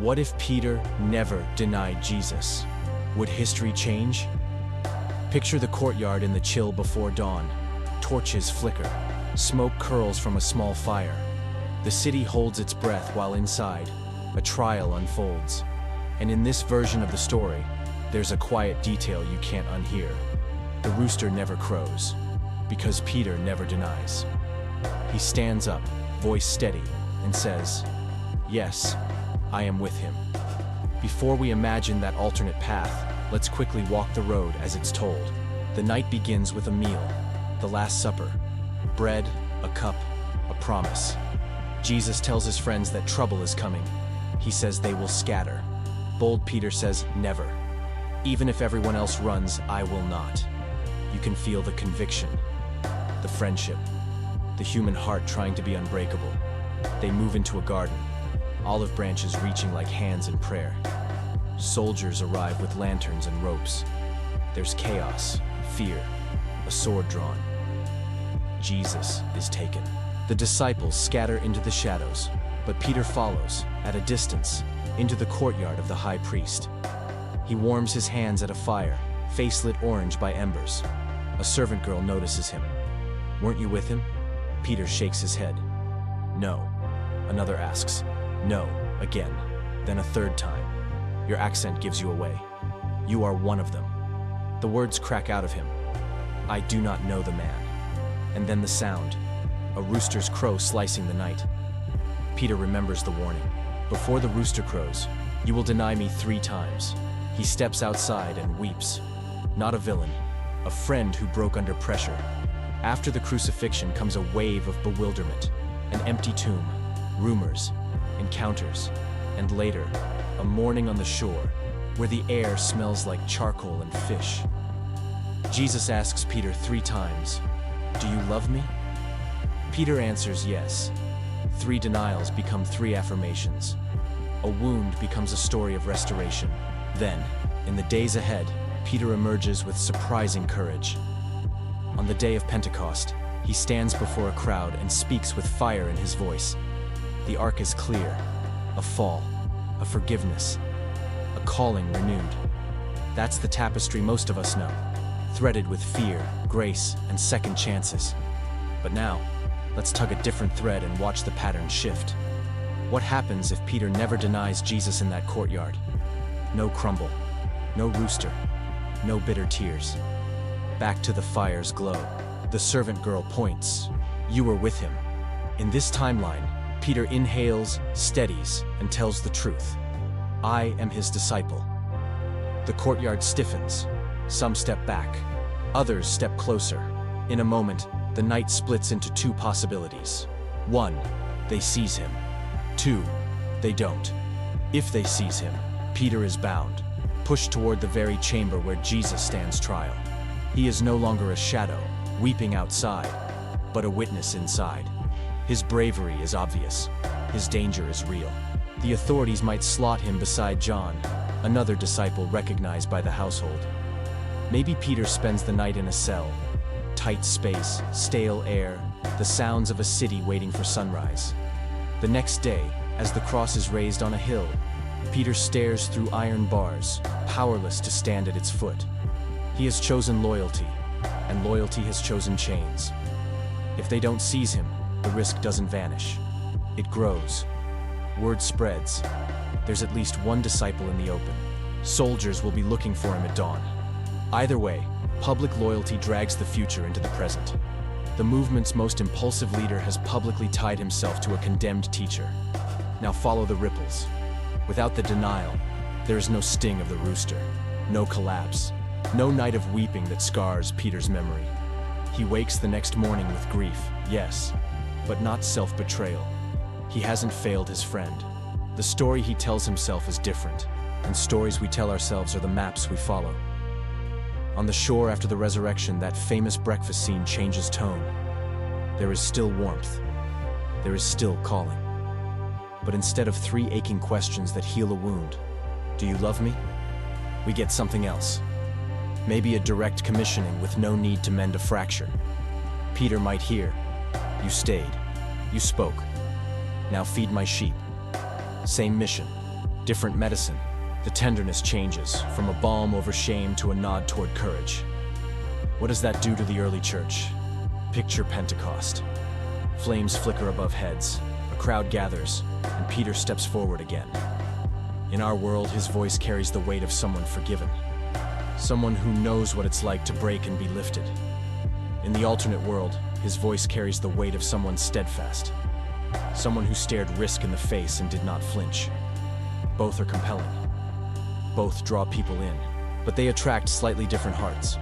What if Peter never denied Jesus? Would history change? Picture the courtyard in the chill before dawn. Torches flicker. Smoke curls from a small fire. The city holds its breath while inside, a trial unfolds. And in this version of the story, there's a quiet detail you can't unhear. The rooster never crows, because Peter never denies. He stands up, voice steady, and says, "Yes, I am with him." Before we imagine that alternate path, let's quickly walk the road as it's told. The night begins with a meal, the Last Supper. Bread, a cup, a promise. Jesus tells his friends that trouble is coming. He says they will scatter. Bold Peter says, "Never. Even if everyone else runs, I will not." You can feel the conviction, the friendship, the human heart trying to be unbreakable. They move into a garden, olive branches reaching like hands in prayer. Soldiers arrive with lanterns and ropes. There's chaos, fear, a sword drawn. Jesus is taken. The disciples scatter into the shadows, but Peter follows, at a distance, into the courtyard of the high priest. He warms his hands at a fire, face lit orange by embers. A servant girl notices him. "Weren't you with him?" Peter shakes his head. "No." Another asks. "No," again, then a third time. "Your accent gives you away. You are one of them." The words crack out of him. "I do not know the man." And then the sound, a rooster's crow slicing the night. Peter remembers the warning. Before the rooster crows, "You will deny me 3 times." He steps outside and weeps. Not a villain, a friend who broke under pressure. After the crucifixion comes a wave of bewilderment, an empty tomb, rumors, encounters, and later, a morning on the shore, where the air smells like charcoal and fish. Jesus asks Peter 3 times, "Do you love me?" Peter answers yes. 3 denials become 3 affirmations. A wound becomes a story of restoration. Then, in the days ahead, Peter emerges with surprising courage. On the day of Pentecost, he stands before a crowd and speaks with fire in his voice. The arc is clear: a fall, a forgiveness, a calling renewed. That's the tapestry most of us know, threaded with fear, grace, and second chances. But now, let's tug a different thread and watch the pattern shift. What happens if Peter never denies Jesus in that courtyard? No crumble, no rooster, no bitter tears. Back to the fire's glow. The servant girl points. You were with him. In this timeline, Peter inhales, steadies, and tells the truth. I am his disciple. The courtyard stiffens. Some step back. Others step closer. In a moment, the night splits into 2 possibilities. 1, they seize him. 2, they don't. If they seize him, Peter is bound, pushed toward the very chamber where Jesus stands trial. He is no longer a shadow, weeping outside, but a witness inside. His bravery is obvious. His danger is real. The authorities might slot him beside John, another disciple recognized by the household. Maybe Peter spends the night in a cell. Tight space, stale air, the sounds of a city waiting for sunrise. The next day, as the cross is raised on a hill, Peter stares through iron bars, powerless to stand at its foot. He has chosen loyalty, and loyalty has chosen chains. If they don't seize him, the risk doesn't vanish. It grows. Word spreads. There's at least 1 disciple in the open. Soldiers will be looking for him at dawn. Either way, public loyalty drags the future into the present. The movement's most impulsive leader has publicly tied himself to a condemned teacher. Now follow the ripples. Without the denial, there is no sting of the rooster, no collapse, no night of weeping that scars Peter's memory. He wakes the next morning with grief, yes, but not self-betrayal. He hasn't failed his friend. The story he tells himself is different, and stories we tell ourselves are the maps we follow. On the shore after the resurrection, that famous breakfast scene changes tone. There is still warmth. There is still calling. But instead of 3 aching questions that heal a wound, do you love me? We get something else. Maybe a direct commissioning with no need to mend a fracture. Peter might hear, you stayed, you spoke. Now feed my sheep. Same mission, different medicine. The tenderness changes, from a balm over shame to a nod toward courage. What does that do to the early church? Picture Pentecost. Flames flicker above heads, a crowd gathers, and Peter steps forward again. In our world, his voice carries the weight of someone forgiven. Someone who knows what it's like to break and be lifted. In the alternate world, his voice carries the weight of someone steadfast. Someone who stared risk in the face and did not flinch. Both are compelling. Both draw people in, but they attract slightly different hearts.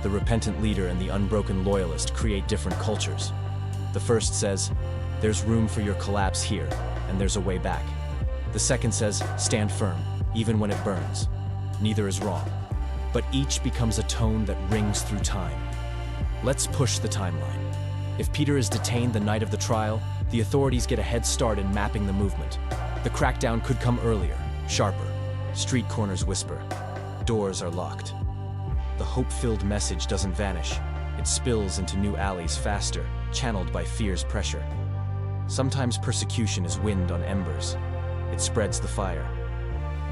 The repentant leader and the unbroken loyalist create different cultures. The first says, "There's room for your collapse here, and there's a way back." The second says, "Stand firm, even when it burns." Neither is wrong, but each becomes a tone that rings through time. Let's push the timeline. If Peter is detained the night of the trial, the authorities get a head start in mapping the movement. The crackdown could come earlier, sharper. Street corners whisper. Doors are locked. The hope-filled message doesn't vanish. It spills into new alleys faster, channeled by fear's pressure. Sometimes persecution is wind on embers. It spreads the fire.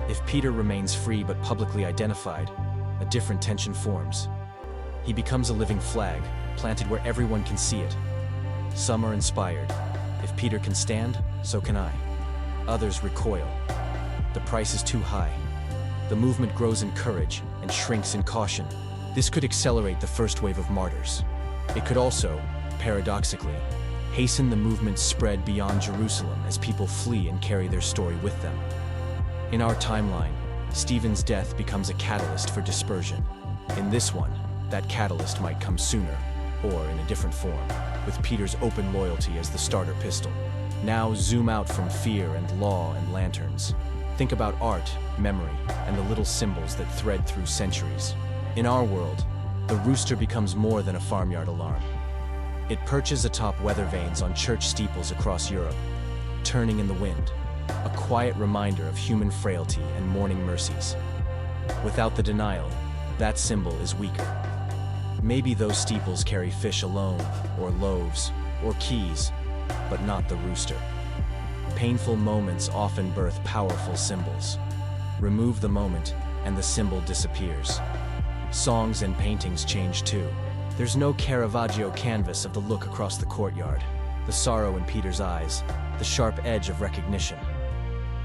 If Peter remains free but publicly identified, a different tension forms. He becomes a living flag, planted where everyone can see it. Some are inspired. If Peter can stand, so can I. Others recoil. The price is too high. The movement grows in courage and shrinks in caution. This could accelerate the first wave of martyrs. It could also, paradoxically, hasten the movement's spread beyond Jerusalem as people flee and carry their story with them. In our timeline, Stephen's death becomes a catalyst for dispersion. In this one, that catalyst might come sooner, or in a different form, with Peter's open loyalty as the starter pistol. Now zoom out from fear and law and lanterns. Think about art, memory, and the little symbols that thread through centuries. In our world, the rooster becomes more than a farmyard alarm. It perches atop weather vanes on church steeples across Europe, turning in the wind, a quiet reminder of human frailty and mourning mercies. Without the denial, that symbol is weaker. Maybe those steeples carry fish alone, or loaves, or keys, but not the rooster. Painful moments often birth powerful symbols. Remove the moment, and the symbol disappears. Songs and paintings change too. There's no Caravaggio canvas of the look across the courtyard, the sorrow in Peter's eyes, the sharp edge of recognition.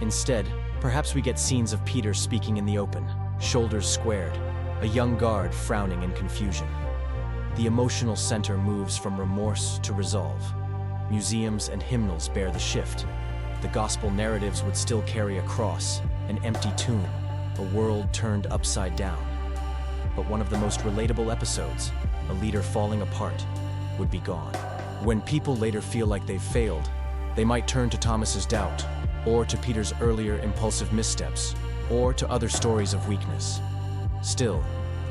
Instead, perhaps we get scenes of Peter speaking in the open, shoulders squared, a young guard frowning in confusion. The emotional center moves from remorse to resolve. Museums and hymnals bear the shift. The gospel narratives would still carry a cross, an empty tomb, a world turned upside down. But one of the most relatable episodes, a leader falling apart, would be gone. When people later feel like they've failed, they might turn to Thomas's doubt, or to Peter's earlier impulsive missteps, or to other stories of weakness. Still,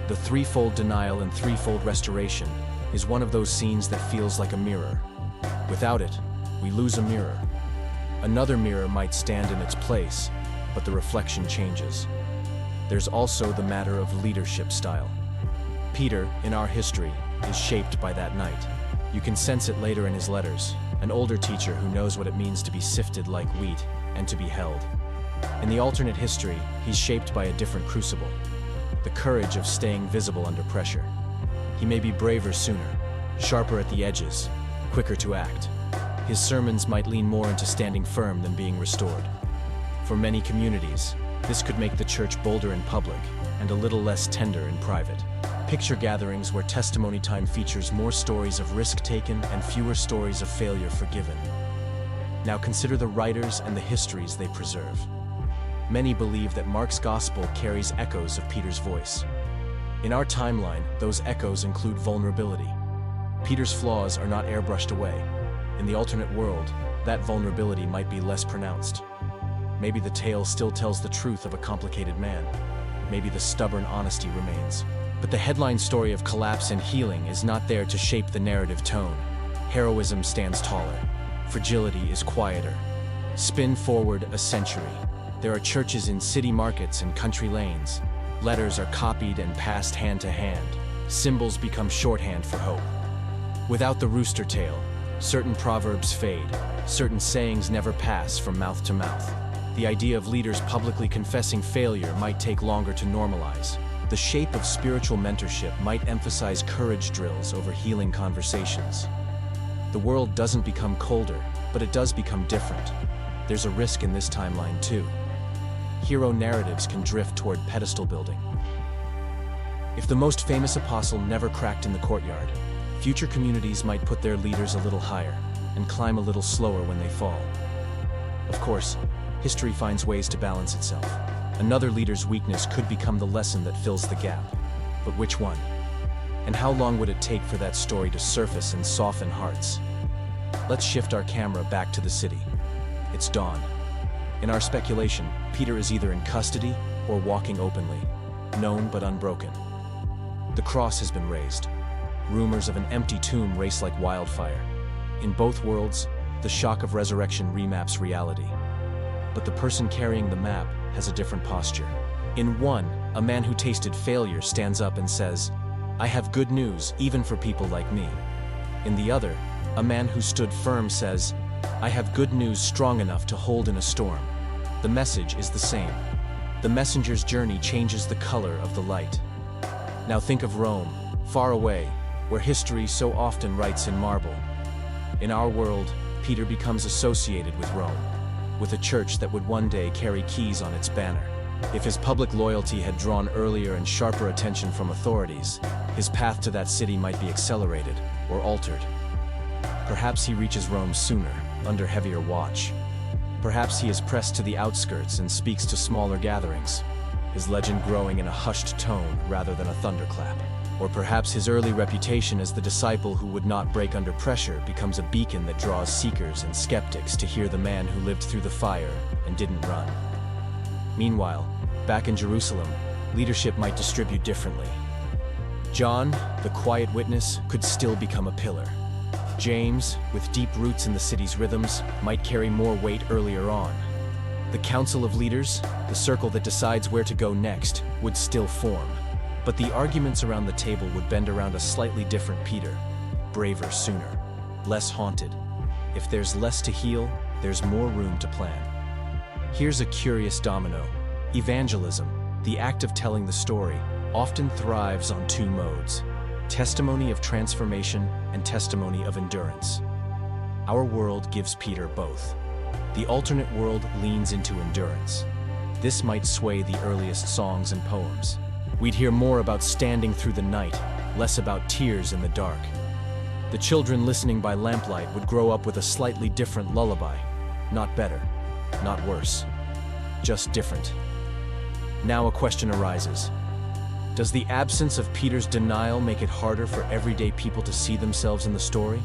the threefold denial and threefold restoration is one of those scenes that feels like a mirror. Without it, we lose a mirror. Another mirror might stand in its place, but the reflection changes. There's also the matter of leadership style. Peter, in our history, is shaped by that night. You can sense it later in his letters, an older teacher who knows what it means to be sifted like wheat and to be held. In the alternate history, he's shaped by a different crucible, the courage of staying visible under pressure. He may be braver sooner, sharper at the edges, quicker to act. His sermons might lean more into standing firm than being restored. For many communities, this could make the church bolder in public and a little less tender in private. Picture gatherings where testimony time features more stories of risk taken and fewer stories of failure forgiven. Now consider the writers and the histories they preserve. Many believe that Mark's gospel carries echoes of Peter's voice. In our timeline, those echoes include vulnerability. Peter's flaws are not airbrushed away. In the alternate world, that vulnerability might be less pronounced. Maybe the tale still tells the truth of a complicated man. Maybe the stubborn honesty remains. But the headline story of collapse and healing is not there to shape the narrative tone. Heroism stands taller. Fragility is quieter. Spin forward a century. There are churches in city markets and country lanes. Letters are copied and passed hand to hand. Symbols become shorthand for hope. Without the rooster tale, certain proverbs fade. Certain sayings never pass from mouth to mouth. The idea of leaders publicly confessing failure might take longer to normalize. The shape of spiritual mentorship might emphasize courage drills over healing conversations. The world doesn't become colder, but it does become different. There's a risk in this timeline too. Hero narratives can drift toward pedestal building. If the most famous apostle never cracked in the courtyard, future communities might put their leaders a little higher and climb a little slower when they fall. Of course, history finds ways to balance itself. Another leader's weakness could become the lesson that fills the gap. But which one? And how long would it take for that story to surface and soften hearts? Let's shift our camera back to the city. It's dawn. In our speculation, Peter is either in custody or walking openly, known but unbroken. The cross has been raised. Rumors of an empty tomb race like wildfire. In both worlds, the shock of resurrection remaps reality. But the person carrying the map has a different posture. In one, a man who tasted failure stands up and says, "I have good news even for people like me." In the other, a man who stood firm says, "I have good news strong enough to hold in a storm." The message is the same. The messenger's journey changes the color of the light. Now think of Rome, far away, where history so often writes in marble. In our world, Peter becomes associated with Rome, with a church that would one day carry keys on its banner. If his public loyalty had drawn earlier and sharper attention from authorities, his path to that city might be accelerated or altered. Perhaps he reaches Rome sooner, under heavier watch. Perhaps he is pressed to the outskirts and speaks to smaller gatherings, his legend growing in a hushed tone rather than a thunderclap. Or perhaps his early reputation as the disciple who would not break under pressure becomes a beacon that draws seekers and skeptics to hear the man who lived through the fire and didn't run. Meanwhile, back in Jerusalem, leadership might distribute differently. John, the quiet witness, could still become a pillar. James, with deep roots in the city's rhythms, might carry more weight earlier on. The council of leaders, the circle that decides where to go next, would still form. But the arguments around the table would bend around a slightly different Peter, braver sooner, less haunted. If there's less to heal, there's more room to plan. Here's a curious domino. Evangelism, the act of telling the story, often thrives on two modes: testimony of transformation and testimony of endurance. Our world gives Peter both. The alternate world leans into endurance. This might sway the earliest songs and poems. We'd hear more about standing through the night, less about tears in the dark. The children listening by lamplight would grow up with a slightly different lullaby. Not better, not worse, just different. Now a question arises. Does the absence of Peter's denial make it harder for everyday people to see themselves in the story?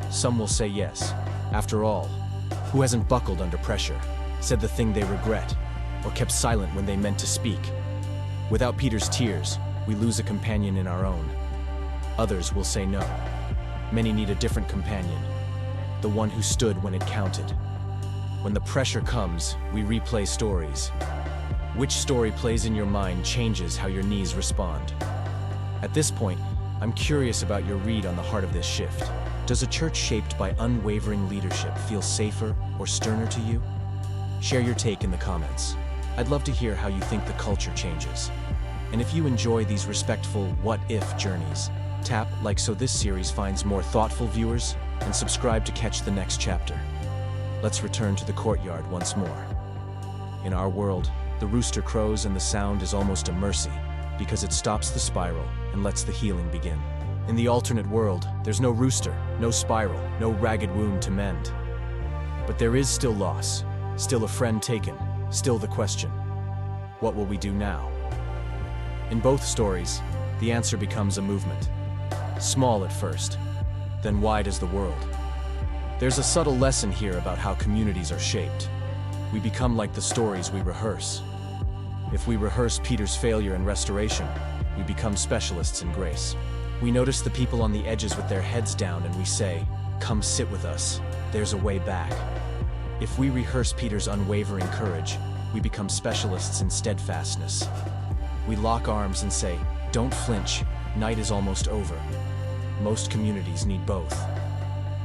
Some will say yes. After all, who hasn't buckled under pressure, said the thing they regret, or kept silent when they meant to speak? Without Peter's tears, we lose a companion in our own. Others will say no. Many need a different companion, the one who stood when it counted. When the pressure comes, we replay stories. Which story plays in your mind changes how your knees respond. At this point, I'm curious about your read on the heart of this shift. Does a church shaped by unwavering leadership feel safer or sterner to you? Share your take in the comments. I'd love to hear how you think the culture changes. And if you enjoy these respectful what-if journeys, tap like so this series finds more thoughtful viewers, and subscribe to catch the next chapter. Let's return to the courtyard once more. In our world, the rooster crows and the sound is almost a mercy, because it stops the spiral and lets the healing begin. In the alternate world, there's no rooster, no spiral, no ragged wound to mend. But there is still loss, still a friend taken, still the question: what will we do now? In both stories, the answer becomes a movement. Small at first, then wide as the world. There's a subtle lesson here about how communities are shaped. We become like the stories we rehearse. If we rehearse Peter's failure and restoration, we become specialists in grace. We notice the people on the edges with their heads down and we say, "Come sit with us, there's a way back." If we rehearse Peter's unwavering courage, we become specialists in steadfastness. We lock arms and say, "Don't flinch, night is almost over." Most communities need both.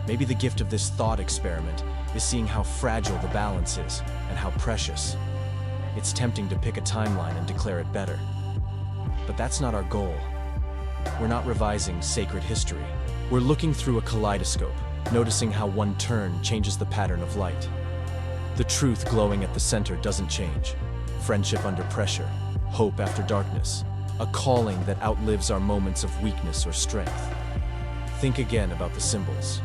Maybe the gift of this thought experiment is seeing how fragile the balance is and how precious. It's tempting to pick a timeline and declare it better. But that's not our goal. We're not revising sacred history. We're looking through a kaleidoscope, noticing how one turn changes the pattern of light. The truth glowing at the center doesn't change. Friendship under pressure, hope after darkness, a calling that outlives our moments of weakness or strength. Think again about the symbols.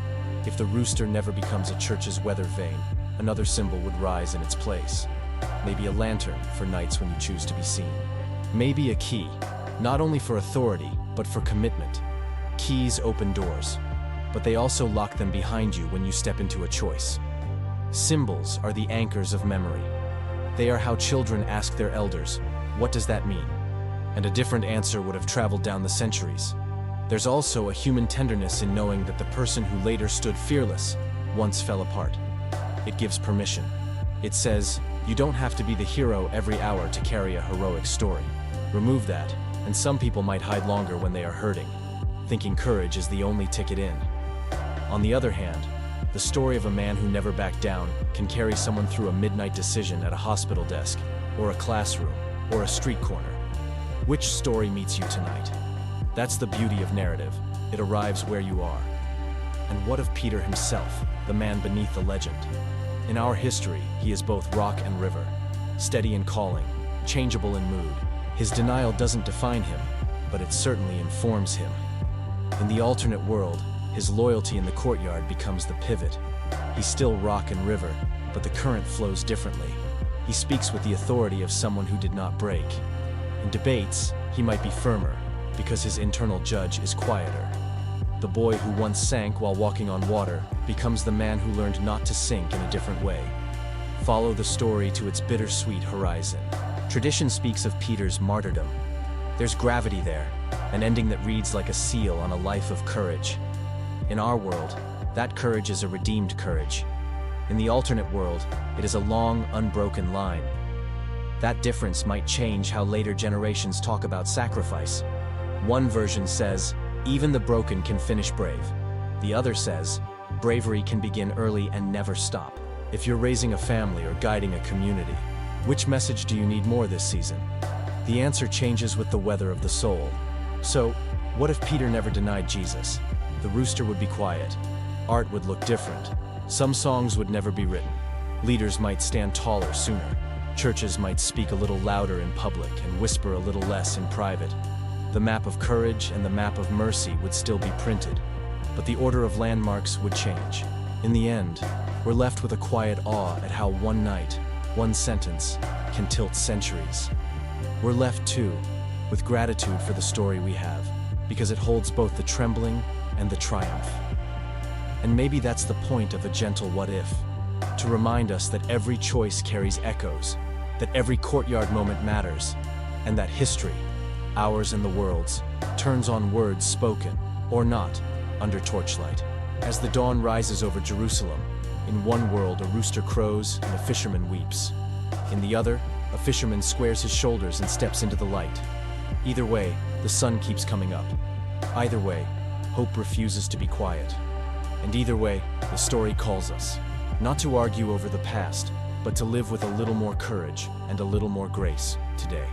If the rooster never becomes a church's weather vane, another symbol would rise in its place. Maybe a lantern for nights when you choose to be seen. Maybe a key, not only for authority, but for commitment. Keys open doors, but they also lock them behind you when you step into a choice. Symbols are the anchors of memory. They are how children ask their elders, "What does that mean?" And a different answer would have traveled down the centuries. There's also a human tenderness in knowing that the person who later stood fearless once fell apart. It gives permission. It says, you don't have to be the hero every hour to carry a heroic story. Remove that, and some people might hide longer when they are hurting, thinking courage is the only ticket in. On the other hand, the story of a man who never backed down can carry someone through a midnight decision at a hospital desk, or a classroom, or a street corner. Which story meets you tonight? That's the beauty of narrative. It arrives where you are. And what of Peter himself, the man beneath the legend? In our history, he is both rock and river, steady in calling, changeable in mood. His denial doesn't define him, but it certainly informs him. In the alternate world, his loyalty in the courtyard becomes the pivot. He's still rock and river, but the current flows differently. He speaks with the authority of someone who did not break. In debates, he might be firmer, because his internal judge is quieter. The boy who once sank while walking on water becomes the man who learned not to sink in a different way. Follow the story to its bittersweet horizon. Tradition speaks of Peter's martyrdom. There's gravity there, an ending that reads like a seal on a life of courage. In our world, that courage is a redeemed courage. In the alternate world, it is a long, unbroken line. That difference might change how later generations talk about sacrifice. One version says, even the broken can finish brave. The other says, bravery can begin early and never stop. If you're raising a family or guiding a community, which message do you need more this season? The answer changes with the weather of the soul. So, what if Peter never denied Jesus? The rooster would be quiet. Art would look different. Some songs would never be written. Leaders might stand taller sooner. Churches might speak a little louder in public and whisper a little less in private. The map of courage and the map of mercy would still be printed, but the order of landmarks would change. In the end, we're left with a quiet awe at how one night, one sentence, can tilt centuries. We're left, too, with gratitude for the story we have, because it holds both the trembling and the triumph. And maybe that's the point of a gentle what if, to remind us that every choice carries echoes, that every courtyard moment matters, and that history, ours and the world's, turns on words spoken, or not, under torchlight. As the dawn rises over Jerusalem, in one world a rooster crows and a fisherman weeps. In the other, a fisherman squares his shoulders and steps into the light. Either way, the sun keeps coming up. Either way, hope refuses to be quiet. And either way, the story calls us, not to argue over the past, but to live with a little more courage and a little more grace today.